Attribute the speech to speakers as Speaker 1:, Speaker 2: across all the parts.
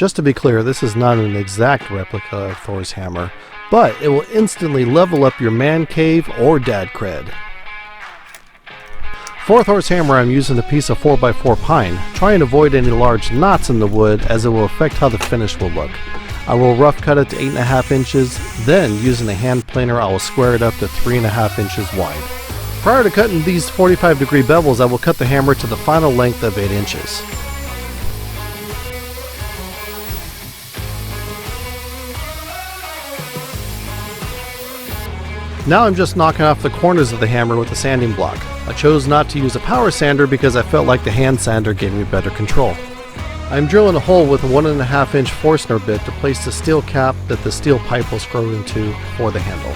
Speaker 1: Just to be clear, this is not an exact replica of Thor's hammer, but it will instantly level up your man cave or dad cred. For Thor's hammer, I'm using a piece of 4x4 pine. Try and avoid any large knots in the wood as it will affect how the finish will look. I will rough cut it to 8.5 inches, then using a hand planer I will square it up to 3.5 inches wide. Prior to cutting these 45-degree bevels, I will cut the hammer to the final length of 8 inches. Now I'm just knocking off the corners of the hammer with a sanding block. I chose not to use a power sander because I felt like the hand sander gave me better control. I'm drilling a hole with a 1.5 inch Forstner bit to place the steel cap that the steel pipe will screw into for the handle.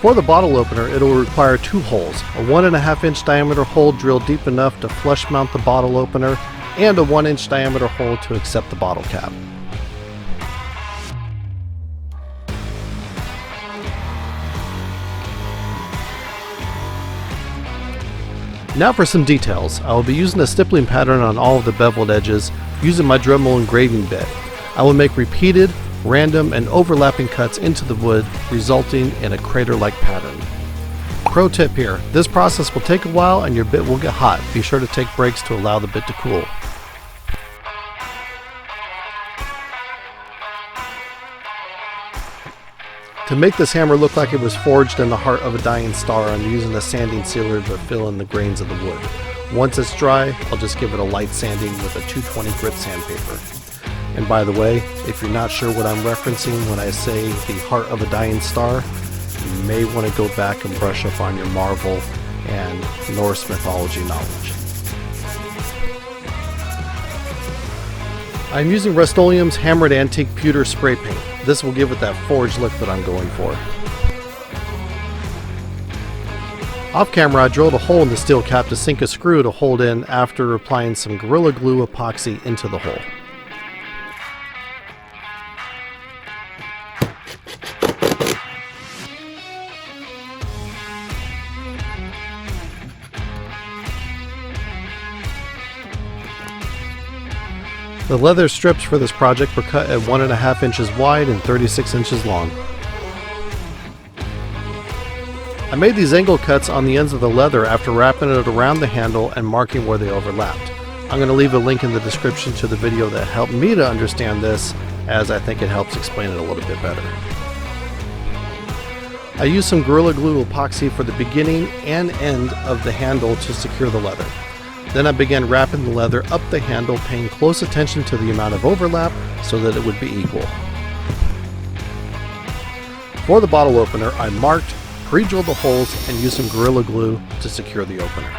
Speaker 1: For the bottle opener, it will require 2 holes, a 1.5 inch diameter hole drilled deep enough to flush mount the bottle opener, and a 1 inch diameter hole to accept the bottle cap. Now for some details. I will be using a stippling pattern on all of the beveled edges using my Dremel engraving bit. I will make repeated, random, and overlapping cuts into the wood, resulting in a crater-like pattern. Pro tip here, this process will take a while and your bit will get hot. Be sure to take breaks to allow the bit to cool. To make this hammer look like it was forged in the heart of a dying star, I'm using a sanding sealer to fill in the grains of the wood. Once it's dry, I'll just give it a light sanding with a 220 grit sandpaper. And by the way, if you're not sure what I'm referencing when I say the heart of a dying star, you may want to go back and brush up on your Marvel and Norse mythology knowledge. I'm using Rust-Oleum's Hammered Antique Pewter Spray Paint. This will give it that forged look that I'm going for. Off camera, I drilled a hole in the steel cap to sink a screw to hold in after applying some Gorilla Glue epoxy into the hole. The leather strips for this project were cut at 1.5 inches wide and 36 inches long. I made these angle cuts on the ends of the leather after wrapping it around the handle and marking where they overlapped. I'm going to leave a link in the description to the video that helped me to understand this, as I think it helps explain it a little bit better. I used some Gorilla Glue epoxy for the beginning and end of the handle to secure the leather. Then I began wrapping the leather up the handle, paying close attention to the amount of overlap so that it would be equal. For the bottle opener, I marked, pre-drilled the holes, and used some Gorilla Glue to secure the opener.